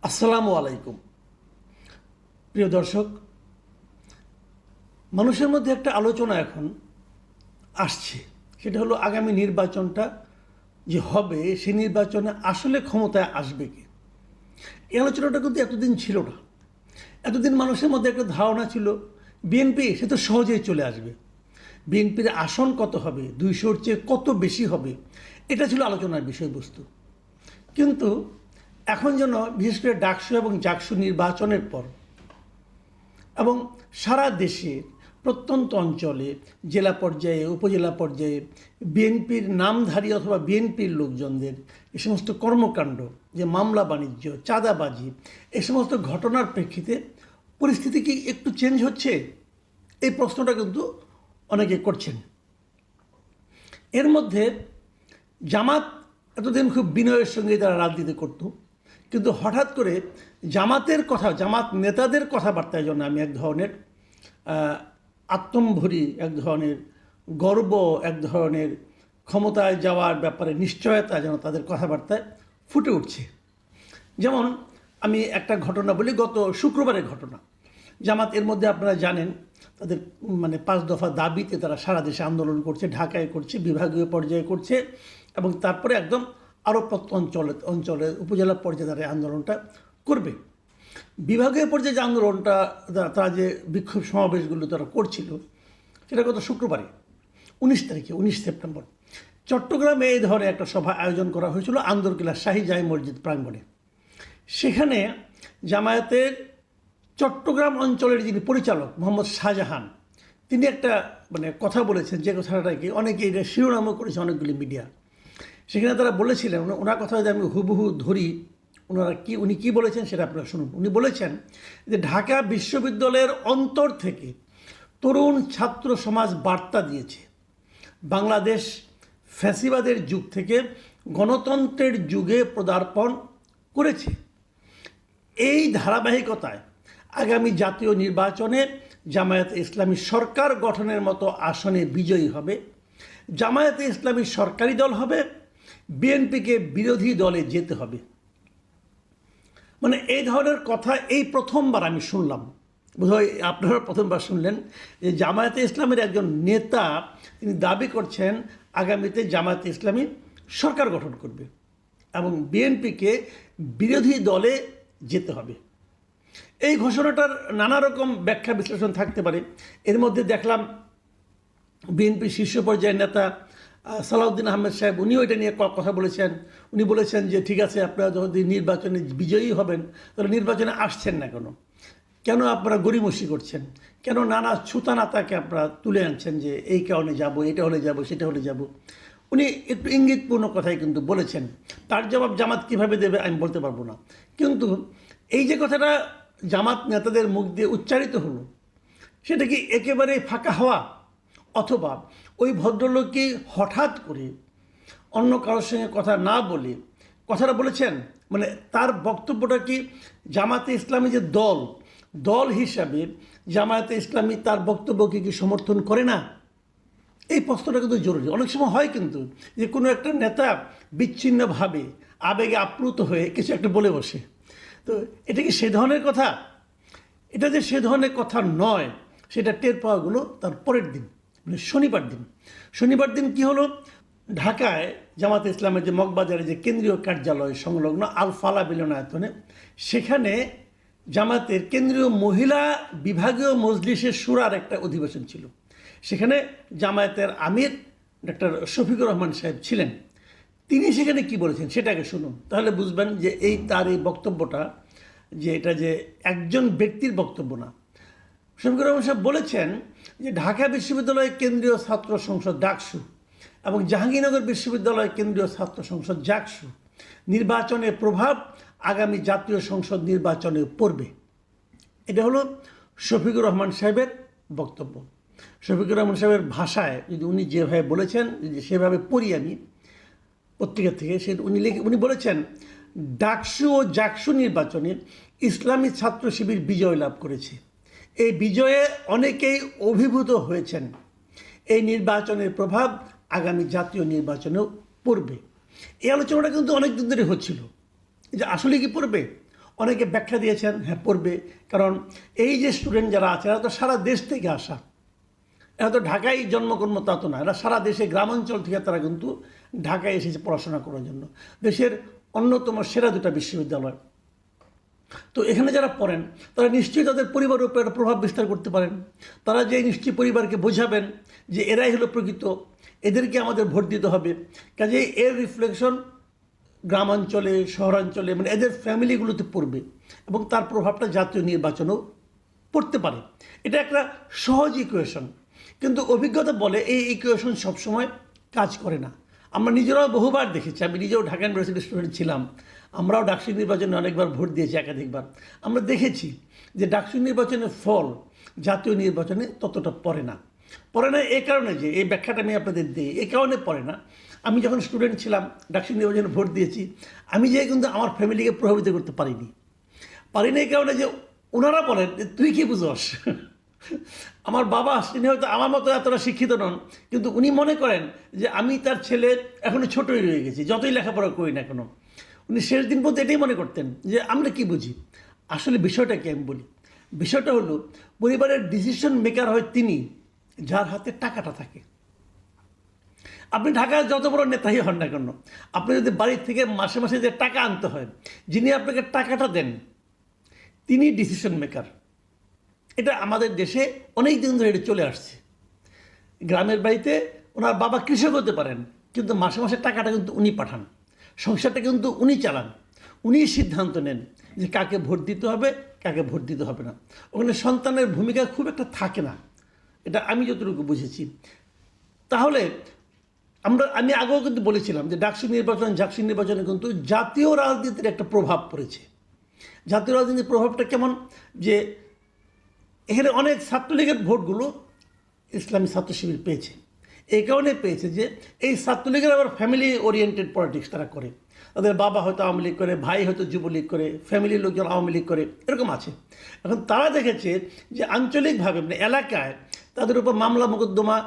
আসসালামু আলাইকুম। প্রিয় দর্শক, মানুষের মধ্যে একটা আলোচনা এখন আসছে, সেটা হলো আগামী নির্বাচনটা যে হবে সেই নির্বাচনে আসলে ক্ষমতায় আসবে কি। এই আলোচনাটা কিন্তু এতদিন ছিল না। এতদিন মানুষের মধ্যে একটা ধারণা ছিল বিএনপি সে তো সহজেই চলে আসবে, বিএনপির আসন কত হবে, 200-র চেয়ে কত বেশি হবে, এটা ছিল আলোচনার বিষয়বস্তু। কিন্তু এখন যেন বিশেষ করে ডাকসু এবং জাকসু নির্বাচনের পর এবং সারা দেশে প্রত্যন্ত অঞ্চলে জেলা পর্যায়ে উপজেলা পর্যায়ে বিএনপির নামধারী অথবা বিএনপির লোকজনদের এ সমস্ত কর্মকাণ্ড, যে মামলা বাণিজ্য, চাঁদাবাজি, এ সমস্ত ঘটনার প্রেক্ষিতে পরিস্থিতি কি একটু চেঞ্জ হচ্ছে, এই প্রশ্নটা কিন্তু অনেকে করছেন। এর মধ্যে জামাত এতদিন খুব বিনয়ের সঙ্গে তারা রাজনীতি করত, কিন্তু হঠাৎ করে জামাতের কথা, জামাত নেতাদের কথাবার্তার জন্য আমি এক ধরনের আত্মম্ভরি, এক ধরনের গর্ব, এক ধরনের ক্ষমতায় যাওয়ার ব্যাপারে নিশ্চয়তা যেন তাদের কথাবার্তায় ফুটে উঠছে। যেমন আমি একটা ঘটনা বলি, গত শুক্রবারের ঘটনা। জামাত এর মধ্যে আপনারা জানেন তাদের 5 দফা দাবিতে তারা সারা দেশে আন্দোলন করছে, ঢাকায় করছে, বিভাগীয় পর্যায়ে করছে, এবং তারপরে একদম আরও অঞ্চলে উপজেলা পর্যায়ে তারা আন্দোলনটা করবে। বিভাগীয় পর্যায়ে যে আন্দোলনটা তারা যে বিক্ষোভ সমাবেশগুলো তারা করছিল, সেটা গত শুক্রবারে 19 সেপ্টেম্বর চট্টগ্রামে এই ধরনের একটা সভা আয়োজন করা হয়েছিল আন্দরকিল্লা শাহী জামে মসজিদ প্রাঙ্গণে। সেখানে জামায়াতের চট্টগ্রাম অঞ্চলের যিনি পরিচালক মোহাম্মদ শাহজাহান, তিনি একটা কথা বলেছেন, যে কথাটাকে অনেকে এটা শিরোনামও করেছে অনেকগুলি মিডিয়া। সেখানে তারা বলেছিলেন, ওনার কথা যদি আমি হুবহু ধরি, উনি কি বলেছেন সেটা আপনারা শুনুন। উনি বলেছেন যে ঢাকা বিশ্ববিদ্যালয়ের অন্তর থেকে তরুণ ছাত্র সমাজ বার্তা দিয়েছে, বাংলাদেশ ফ্যাসিবাদের যুগ থেকে গণতন্ত্রের যুগে পদার্পণ করেছে। এই ধারাবাহিকতায় আগামী জাতীয় নির্বাচনে জামায়াতে ইসলামী সরকার গঠনের মতো আসনে বিজয়ী হবে। জামায়াতে ইসলামী সরকারি দল হবে, বিএনপিকে বিরোধী দলে যেতে হবে। এই ধরনের কথা এই প্রথমবার আমি শুনলাম, বোধহয় আপনারা প্রথমবার শুনলেন, যে জামায়াতে ইসলামের একজন নেতা তিনি দাবি করছেন আগামীতে জামায়াতে ইসলামী সরকার গঠন করবে এবং বিএনপিকে বিরোধী দলে যেতে হবে। এই ঘোষণাটার নানা রকম ব্যাখ্যা বিশ্লেষণ থাকতে পারে। এর মধ্যে দেখলাম বিএনপি শীর্ষ পর্যায়ের নেতা সালাউদ্দিন আহমেদ সাহেব, উনিও এটা নিয়ে কথা বলেছেন। উনি বলেছেন যে ঠিক আছে, আপনারা যদি নির্বাচনে বিজয়ী হবেন তাহলে নির্বাচনে আসছেন না কেন আপনারা গড়িমসি করছেন, কেন নানা ছুতানাতাকে আপনারা তুলে আনছেন যে এই কারণে যাব, এটা হলে যাব, সেটা হলে যাব। উনি একটু ইঙ্গিতপূর্ণ কথাই কিন্তু বলেছেন। তার জবাব জামাত কিভাবে দেবে আমি বলতে পারবো না, কিন্তু এই যে কথাটা জামাত নেতাদের মুখ দিয়ে উচ্চারিত হলো, সেটা কি একেবারে ফাঁকা হওয়া, অথবা ওই ভদ্রলোককে হঠাৎ করে অন্য কারোর সঙ্গে কথা না বলে কথাটা বলেছেন? তার বক্তব্যটা কি জামায়াতে ইসলামী যে দল হিসাবে জামায়াতে ইসলামী তার বক্তব্যকে কি সমর্থন করে না? এই প্রশ্নটা কিন্তু জরুরি। অনেক সময় হয় কিন্তু যে কোনো একটা নেতা বিচ্ছিন্নভাবে আবেগে আপ্লুত হয়ে কিছু একটা বলে বসে, তো এটা কি সে ধরনের কথা? এটা যে সে ধরনের কথা নয়, সেটা টের পাওয়াগুলো তার পরের দিন, শনিবার দিন কি হলো, ঢাকায় জামাতে ইসলামের যে মগবাজারে যে কেন্দ্রীয় কার্যালয় সংলগ্ন আল ফালা মিলনায়তনে, সেখানে জামাতের কেন্দ্রীয় মহিলা বিভাগীয় মজলিসের শুরার একটা অধিবেশন ছিল। সেখানে জামায়াতের আমির ডক্টর শফিকুর রহমান সাহেব ছিলেন। তিনি সেখানে কি বলেছেন সেটাকে শুনুন, তাহলে বুঝবেন যে তার এই বক্তব্যটা যে এটা যে একজন ব্যক্তির বক্তব্য না। শফিকুর রহমান সাহেব বলেছেন যে ঢাকা বিশ্ববিদ্যালয় কেন্দ্রীয় ছাত্র সংসদ ডাকসু এবং জাহাঙ্গীরনগর বিশ্ববিদ্যালয় কেন্দ্রীয় ছাত্র সংসদ জাকসু নির্বাচনের প্রভাব আগামী জাতীয় সংসদ নির্বাচনে পড়বে। এটা হলো শফিকুর রহমান সাহেবের বক্তব্য। শফিকুর রহমান সাহেবের ভাষায় যদি উনি যেভাবে বলেছেন, যদি সেভাবে পড়ি আমি পত্রিকা থেকে, উনি বলেছেন ডাকসু ও জাকসু নির্বাচনে ইসলামী ছাত্র শিবির বিজয় লাভ করেছে। এই বিজয়ে অনেকেই অভিভূত হয়েছেন। এই নির্বাচনের প্রভাব আগামী জাতীয় নির্বাচনেও পড়বে। এই আলোচনাটা কিন্তু অনেক দিন ধরে হচ্ছিল যে আসলে কি পড়বে, অনেকে ব্যাখ্যা দিয়েছেন হ্যাঁ পড়বে, কারণ এই যে স্টুডেন্ট যারা আছে এরা তো সারা দেশ থেকে আসা, এরা তো ঢাকায় জন্মকর্ম তা তো না, এরা সারা দেশে গ্রামাঞ্চল থেকে তারা কিন্তু ঢাকায় এসেছে পড়াশোনা করার জন্য। দেশের অন্যতম সেরা দুটো বিশ্ববিদ্যালয়, তো এখানে যারা পড়েন তারা নিশ্চয়ই তাদের পরিবারের উপর একটা প্রভাব বিস্তার করতে পারেন। তারা যে নিশ্চয়ই পরিবারকে বোঝাবেন যে এরাই হলো প্রকৃত, এদেরকে আমাদের ভোট দিতে হবে। কাজেই এর রিফ্লেকশন গ্রামাঞ্চলে, শহরাঞ্চলে, মানে এদের ফ্যামিলিগুলোতে পড়বে এবং তার প্রভাবটা জাতীয় নির্বাচনেও পড়তে পারে। এটা একটা সহজ ইকুয়েশন, কিন্তু অভিজ্ঞতা বলে এই ইকুয়েশন সবসময় কাজ করে না। আমরা নিজেরাও বহুবার দেখেছি, আমি নিজেও ঢাকা ইউনিভার্সিটির স্টুডেন্ট ছিলাম, আমরাও ডাকসু নির্বাচনে অনেকবার ভোট দিয়েছি, একাধিকবার। আমরা দেখেছি যে ডাকসু নির্বাচনের ফল জাতীয় নির্বাচনে ততটা পড়ে না। পড়ে না এই কারণে, যে এই ব্যাখ্যাটা আমি আপনাদের দিই, এই কারণে পড়ে না। আমি যখন স্টুডেন্ট ছিলাম ডাকসু নির্বাচনে ভোট দিয়েছি, আমি যে কিন্তু আমার ফ্যামিলিকে প্রভাবিত করতে পারিনি এই কারণে যে ওনারা বলেন তুই কি বুঝস। আমার বাবা তিনি হয়তো আমার মতো এতটা শিক্ষিত নন, কিন্তু উনি মনে করেন যে আমি তার ছেলে এখনো ছোটই রয়ে গেছি, যতই লেখাপড়া করি না কেন। উনি শেষ দিন পর্যন্ত এটাই মনে করতেন যে আমরা কি বুঝি। আসলে বিষয়টা কি আমি বলি, বিষয়টা হলো পরিবারের ডিসিশন মেকার হয় তিনি যার হাতে টাকাটা থাকে। আপনি ঢাকার যত বড় নেতাই হন না কেন, আপনি যদি বাড়ির থেকে মাসে মাসে যে টাকা আনতে হয়, যিনি আপনাকে টাকাটা দেন তিনি ডিসিশন মেকার। এটা আমাদের দেশে অনেক দিন ধরে এটা চলে আসছে। গ্রামের বাড়িতে ওনার বাবা কৃষক হতে পারেন, কিন্তু মাসে মাসে টাকাটা কিন্তু উনি পাঠান, সংসারটা কিন্তু উনি চালান, উনিই সিদ্ধান্ত নেন যে কাকে ভোট দিতে হবে, কাকে ভোট দিতে হবে না। ওখানে সন্তানের ভূমিকা খুব একটা থাকে না, এটা আমি যতটুকু বুঝেছি। তাহলে আমি আগেও কিন্তু বলেছিলাম যে ডাকসু নির্বাচনে কিন্তু জাতীয় রাজনীতির একটা প্রভাব পড়েছে। জাতীয় রাজনীতির প্রভাবটা কেমন, যে এখানে অনেক ছাত্রলীগের ভোটগুলো ইসলামী ছাত্র শিবির পেয়েছে। এই কারণে পেয়েছে যে এই ছাত্রলীগের আবার ফ্যামিলি ওরিয়েন্টেড পলিটিক্স তারা করে। তাদের বাবা হয়তো আওয়ামী লীগ করে, ভাই হয়তো যুবলীগ করে, ফ্যামিলির লোকজন আওয়ামী লীগ করে, এরকম আছে। এখন তারা দেখেছে যে আঞ্চলিকভাবে মানে এলাকায় তাদের উপর মামলা মোকদ্দমা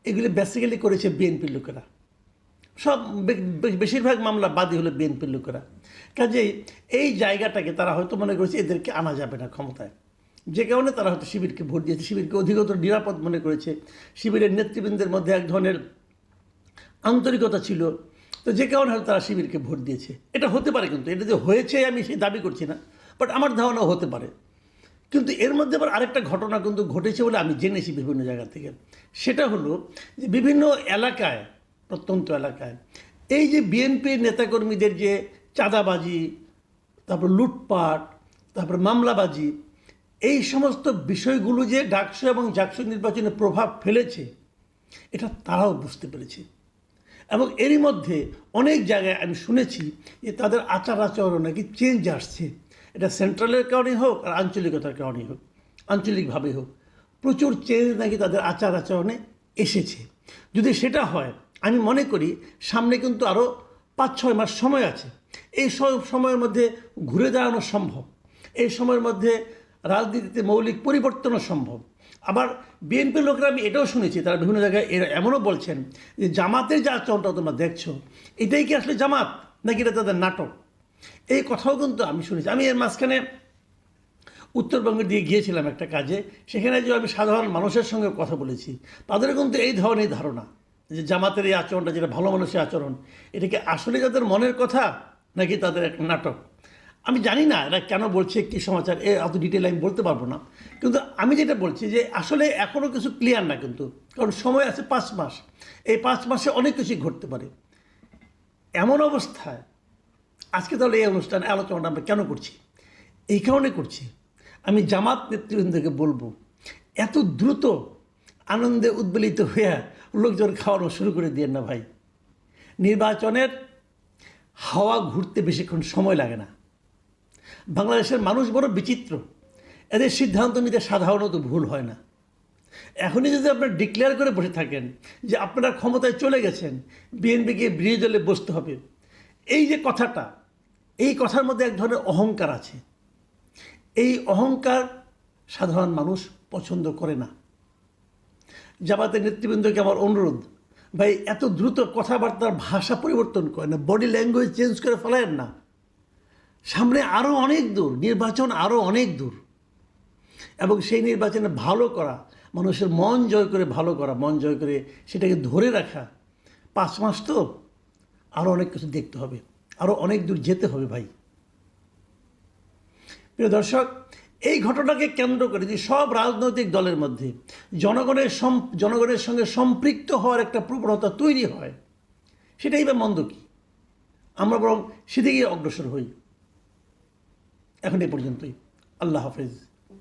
এগুলি বেসিক্যালি করেছে বিএনপির লোকেরা। সব বেশিরভাগ মামলা বাদী হলো বিএনপির লোকেরা। কাজেই এই জায়গাটাকে তারা হয়তো মনে করেছে এদেরকে আনা যাবে না ক্ষমতায়, যে কারণে তারা হয়তো শিবিরকে ভোট দিয়েছে, শিবিরকে অধিকতর নিরাপদ মনে করেছে। শিবিরের নেতৃবৃন্দের মধ্যে এক ধরনের আন্তরিকতা ছিল, তো যে কারণে হয়তো তারা শিবিরকে ভোট দিয়েছে। এটা হতে পারে, কিন্তু এটা যে হয়েছে আমি সেই দাবি করছি না, বাট আমার ধারণাও হতে পারে। কিন্তু এর মধ্যে আবার আরেকটা ঘটনা কিন্তু ঘটেছে বলে আমি জেনেছি বিভিন্ন জায়গা থেকে। সেটা হলো যে বিভিন্ন এলাকায়, প্রত্যন্ত এলাকায় এই যে বিএনপির নেতাকর্মীদের যে চাঁদাবাজি, তারপর লুটপাট, তারপর মামলাবাজি, এই সমস্ত বিষয়গুলো যে ডাকসু এবং জাকসু নির্বাচনে প্রভাব ফেলেছে এটা তারাও বুঝতে পেরেছে। এবং এরই মধ্যে অনেক জায়গায় আমি শুনেছি যে তাদের আচার আচরণ নাকি চেঞ্জ আসছে। এটা সেন্ট্রালের কারণেই হোক আর আঞ্চলিকতার কারণেই হোক, আঞ্চলিকভাবে হোক, প্রচুর চেঞ্জ নাকি তাদের আচার আচরণে এসেছে। যদি সেটা হয়, আমি মনে করি সামনে কিন্তু আরও 5-6 মাস সময় আছে। এই সময়ের মধ্যে ঘুরে দাঁড়ানো সম্ভব, এই সময়ের মধ্যে রাজনীতিতে মৌলিক পরিবর্তনও সম্ভব। আবার বিএনপির লোকেরা আমি এটাও শুনেছি, তারা বিভিন্ন জায়গায় এমনও বলছেন যে জামাতের যে আচরণটা তোমরা দেখছো এটাই কি আসলে জামাত নাকি এটা তাদের নাটক, এই কথাও কিন্তু আমি শুনেছি। আমি এর মাঝখানে উত্তরবঙ্গের দিয়ে গিয়েছিলাম একটা কাজে, সেখানে যে আমি সাধারণ মানুষের সঙ্গে কথা বলেছি, তাদের কিন্তু এই ধরনের ধারণা যে জামাতের এই আচরণটা যেটা ভালো মানুষের আচরণ, এটা কি আসলে তাদের মনের কথা নাকি তাদের একটা নাটক। আমি জানি না এরা কেন বলছে, কী সমাচার, এত ডিটেল আমি বলতে পারবো না। কিন্তু আমি যেটা বলছি যে আসলে এখনও কিছু ক্লিয়ার না, কিন্তু কারণ সময় আছে 5 মাস। এই 5 মাসে অনেক কিছুই ঘটতে পারে। এমন অবস্থায় আজকে তাহলে এই অনুষ্ঠানে আলোচনাটা আমরা কেন করছি, এই কারণে করছি, আমি জামাত নেতৃবৃন্দকে বলবো এত দ্রুত আনন্দে উদ্বেলিত হয়ে লোকজন খাওয়ানো শুরু করে দিয়ে না ভাই। নির্বাচনের হাওয়া ঘুরতে বেশিক্ষণ সময় লাগে না। বাংলাদেশের মানুষ বড় বিচিত্র, এদের সিদ্ধান্ত নিতে সাধারণত ভুল হয় না। এখনই যদি আপনারা ডিক্লেয়ার করে বসে থাকেন যে আপনারা ক্ষমতায় চলে গেছেন, বিএনপিকে বিরোধী দলে বসতে হবে, এই যে কথাটা, এই কথার মধ্যে এক ধরনের অহংকার আছে। এই অহংকার সাধারণ মানুষ পছন্দ করে না। জামাতের নেতৃবৃন্দকে আমার অনুরোধ, ভাই এত দ্রুত কথাবার্তার ভাষা পরিবর্তন করেন না, বডি ল্যাঙ্গুয়েজ চেঞ্জ করে ফেলেন না। সামনে আরও অনেক দূর, নির্বাচন আরও অনেক দূর, এবং সেই নির্বাচনে ভালো করা, মানুষের মন জয় করে ভালো করা, মন জয় করে সেটাকে ধরে রাখা, 5 মাস তো, আরও অনেক কিছু দেখতে হবে, আরও অনেক দূর যেতে হবে ভাই। প্রিয় দর্শক, এই ঘটনাকে কেন্দ্র করে যে সব রাজনৈতিক দলের মধ্যে জনগণের সঙ্গে সম্পৃক্ত হওয়ার একটা প্রবণতা তৈরি হয়, সেটাই বা মন্দ কি? আমরা বরং সেদিকেই অগ্রসর হই। এখন এই পর্যন্তই। আল্লাহ হাফেজ।